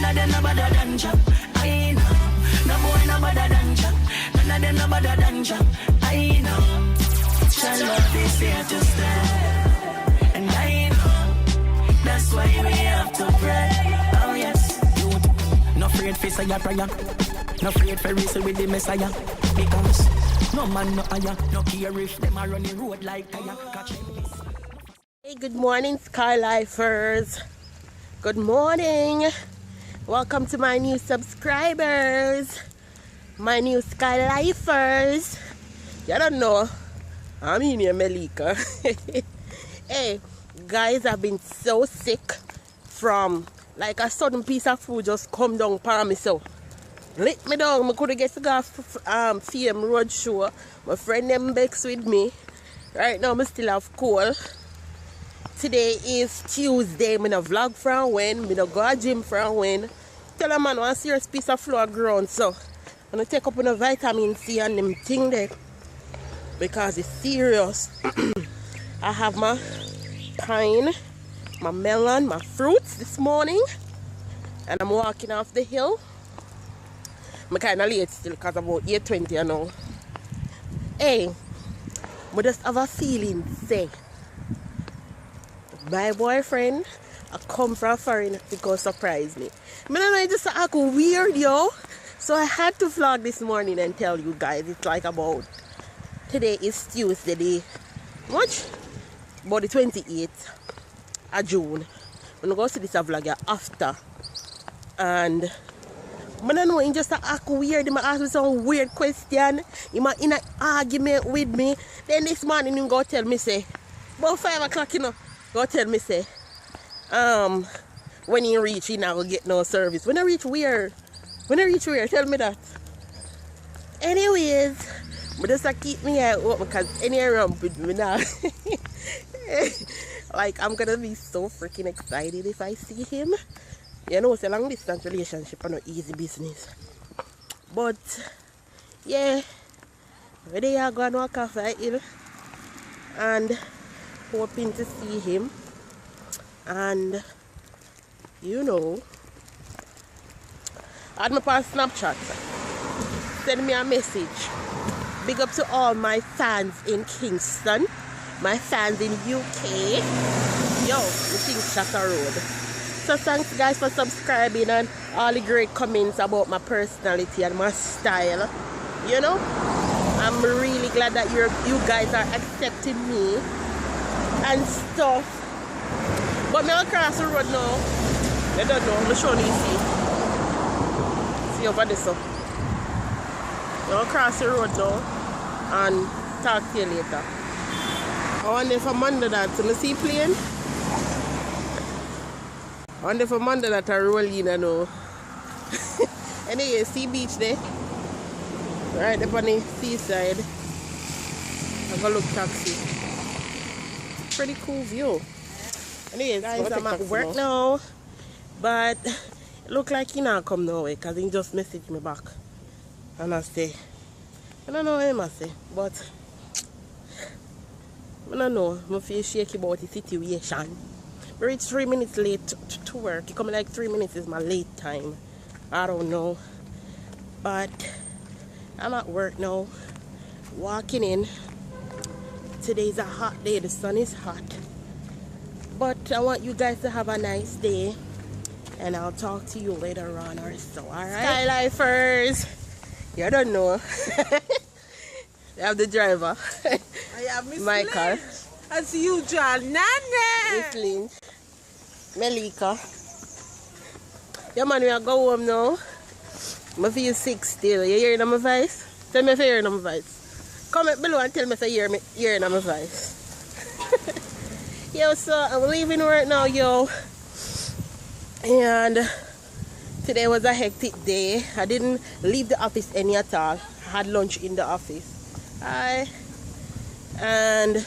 of them no better than Jack. I know. No boy no better than Jack. None of them no better than Jack. I know. Shall love is here to stay. And I know. That's why we have to pray. Oh yes. No afraid to say your prayer. No afraid to wrestle with the Messiah. Because no man no higher. No care if them are running road like tire. Hey, good morning, Skylifers. Good morning. Welcome to my new subscribers, my new Skylifers. You don't know, I'm in here, Melika. Hey, guys, I've been so sick from like a sudden piece of food just come down upon me. So lick me down. I couldn't get to go film road show. My friend them Bex with me. Right now, I still have cold. Today is Tuesday. I'm not vlog from when. I'm not go to gym from when. Tell a man one serious piece of floor ground. So I'm going to take up on a vitamin C and them thing there. Because it's serious. I have my pine, my melon, my fruits this morning. And I'm walking off the hill. I'm kind of late still because about 8:20 now. Hey, I just have a feeling, say, my boyfriend I come from foreign to go surprise me. I mean, I just act weird, yo. So I had to vlog this morning and tell you guys. It's like about, today is Tuesday, the, much? About the 28th of June. I'm going to go see this vlog after. And I don't know, he just act weird. He ask me some weird question. He might in an argument with me. Then this morning he go tell me, say, about 5 o'clock, you know. Go tell me, say, when you reach, you not gonna get no service. When I reach where? When I reach where? Tell me that. Anyways, but just keep me out because any around with me now. Like, I'm gonna be so freaking excited if I see him. You know, it's a long distance relationship and no easy business. But, yeah, where they are going to walk off right here. And hoping to see him, and you know, add me on Snapchat, send me a message. Big up to all my fans in Kingston, my fans in UK, yo, the Kingston Road. So thanks guys for subscribing and all the great comments about my personality and my style. You know, I'm really glad that you guys are accepting me and stuff. But me across the road now. I don't know. I'm showing you see. See over this up. I'll cross the road now and talk to you later. I wonder if I'm under that. So I see plane. I wonder if I'm under that I roll in now. Anyway, see beach there. Right up on the seaside. I'm gonna look taxi. Pretty cool view. Anyways, guys, I'm at work now, but it look like he not come no way because he just messaged me back. And I say, I don't know what he must say, but I don't know. I feel shaky about the situation. I reached 3 minutes late to work. It come like 3 minutes is my late time. I don't know. But I'm at work now, walking in. Today's a hot day, the sun is hot, but I want you guys to have a nice day, and I'll talk to you later on or so. Alright, Skylifers, you don't know. I have the driver. I have Miss Michael Lynch. As usual, Nana. Miss Lynch, Melika. Yeah man, we are go home now. I feel sick still. You hearing my voice? Tell me if you hearing my voice. Comment below and tell me if you hear my voice. Yo, so I'm leaving work now, yo. And today was a hectic day. I didn't leave the office any at all. I had lunch in the office. And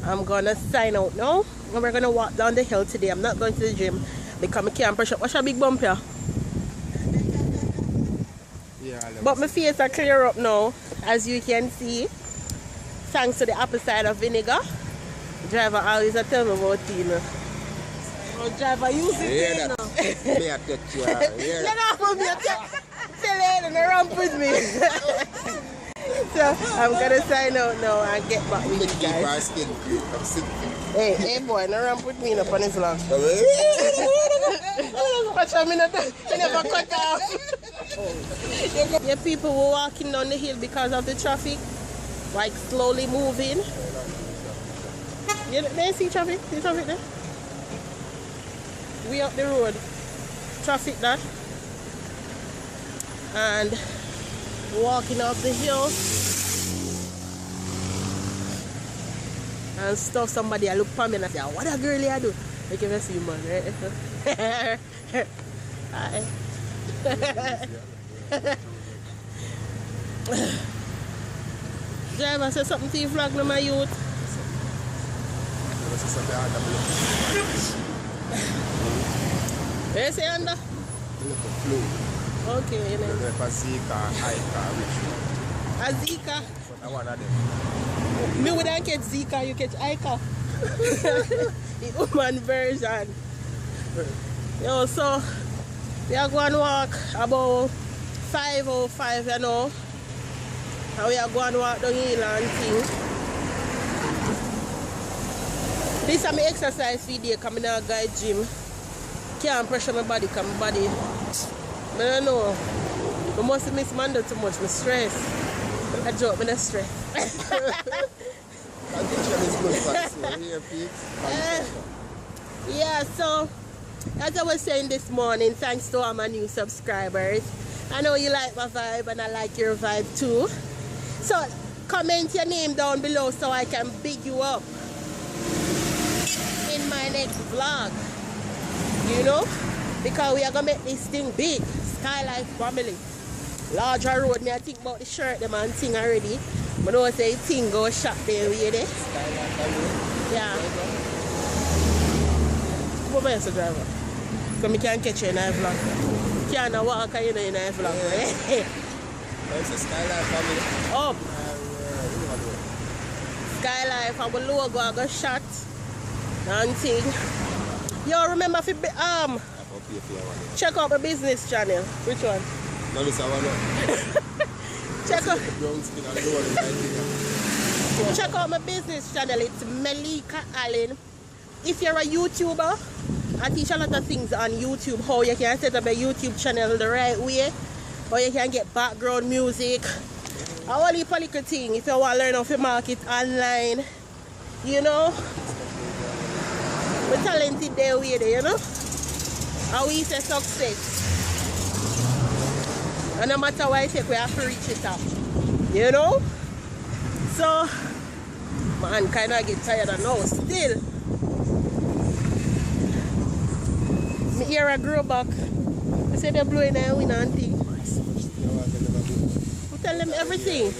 I'm gonna sign out now. And we're gonna walk down the hill today. I'm not going to the gym because I can't push up. What's a big bump here? But my face are clear up now, as you can see, thanks to the apple cider vinegar. The driver always tell me about it, you know. Oh, driver, use it Yeah, there that. now. Me I take care. Yeah. Get off of me, tell it and ramp with me. So I'm gonna sign out now and get back with you Keep our guys. skin clean. I'm sick. Hey boy, no ramp with me up on the vlog. Watch out, me never cut off. Yeah, people were walking down the hill because of the traffic, like slowly moving. You they see traffic? See traffic there? We up the road. Traffic that. And walking up the hill. And stuff. Somebody I look for me and I say, what a girl you do? You can see man, right? Hi. Driver, say something to you, flag no my youth. Where you say under? Okay, you know. A Zika. Me wouldn't catch Zika, you catch Ika. The woman version. Yo, so we are going to walk about 5:05, you know. And we are going to walk down hill and thing. This is my exercise video coming out guide gym. Can't pressure my body, because my body, I don't know. I must miss Monday too much, I'm stressed. I joke, I'm not stressed. Yeah, so as I was saying this morning, thanks to all my new subscribers. I know you like my vibe and I like your vibe too. So comment your name down below so I can big you up in my next vlog. You know? Because we are gonna make this thing big. Skylife family. Larger road, me I think about the shirt them and thing already. But don't say thing go shop there with it. Yeah. Come over here, driver. So me can catch you in a vlog. Can't walk you know in a vlog. That's the Skylife family. Up. Skylife, our logo I got shot. And thing. Yo, remember if you check out my business channel. Which one? No, this one. Check out my business channel. It's MelicaSkylife. If you're a YouTuber, I teach a lot of things on YouTube. How you can set up a YouTube channel the right way. How you can get background music. I want to little thing if you want to learn how to market online. You know? We're talented there way there, you know? How we say success. And no matter what I take, we have to reach it up. You know? So, man, kind of get tired of now. Still, my ear I grow back. I say they're blowing their wind and thing. I tell them everything.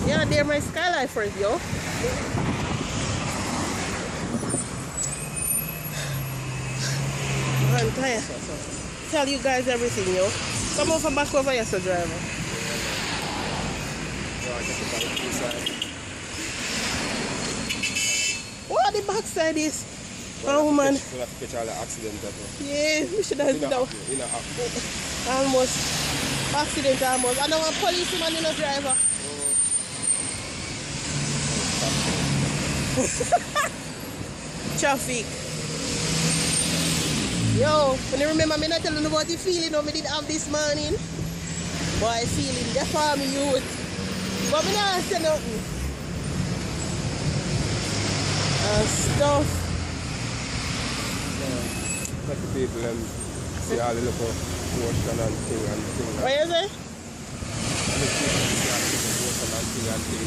Yeah, they're my Skylifers, yo. I'm tired. Tell you guys everything, yo. Come over back over here, sir driver. What the backside is? Oh woman. Yeah, we should have done almost accident almost. I know a policeman in a driver. Traffic. Yo, when you remember me not telling you about the feeling I did have this morning. Boy, feeling the farm youth. But me not say nothing. And stuff. Let the people see all the little motion and thing and thing. What you say?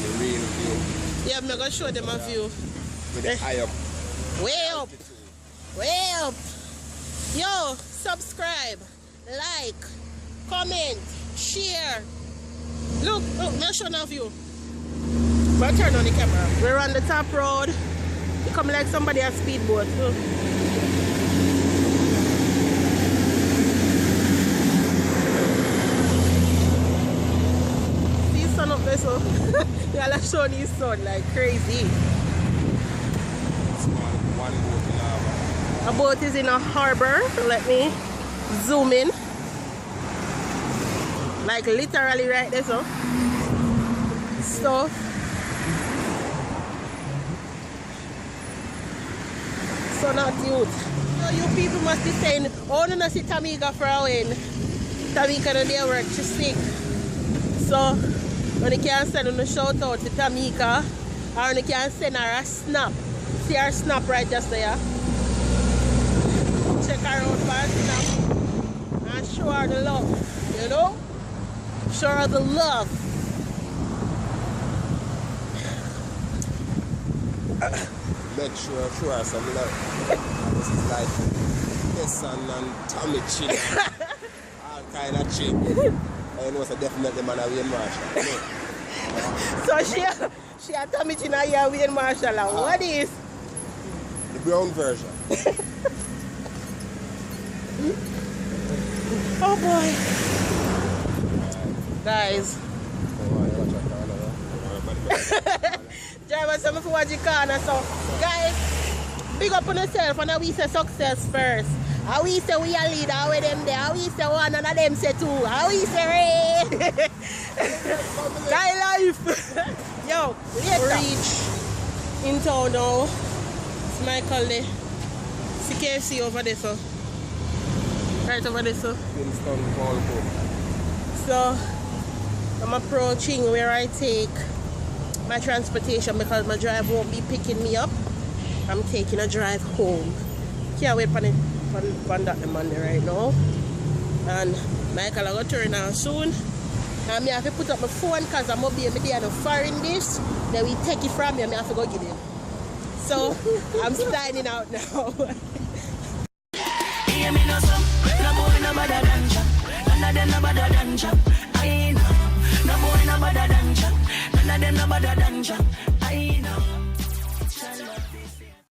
The real view. Yeah, I'm going to show them a view. With the eye up. Way up. Way up. Yo, subscribe, like, comment, share. Look, let's show a view. But turn on the camera. We're on the top road. You come like somebody at speedboat. Look. See sun up there, so yeah, let's show you sun like crazy. Small one boat in lava. A boat is in a harbor. Let me zoom in. Like literally right there, so. So not youth. So you people must be saying, oh no, see Tamika for a win. Tamika no day work, she's sick. So when you can send on a shout out to Tamika, or when you can send her a snap. See her snap right just there. Check her out for a snap. And show her the love. You know? Show her the love. Make sure show her some love. This is like Tessan and Tommy Chin. All kind of chick. And it was a definitely man of Wayne Marshall. So she had Tommy Chin here Wayne Marshall. What is? The brown version. Oh boy. Guys. Driver some for watch the corner. So guys, big up on yourself and we say success first. How we say we are leader, how we them there, how we say one and them say two, how we say Ray. Skylife. Yo, reach in town now. It's Michael there. See KFC over there, so. Right over there, so. So I'm approaching where I take my transportation because my drive won't be picking me up. I'm taking a drive home. Can't wait for that Monday right now. And Michael will turn on soon. And I have to put up my phone because I'm going to be there in a foreign dish. Then we take it from me and I have to go get it. So I'm signing out now. Hear me no some, no boy no better than Jack. None of them no better than Jack. I know. No boy no better than Jack. None of them no better than Jack. I know.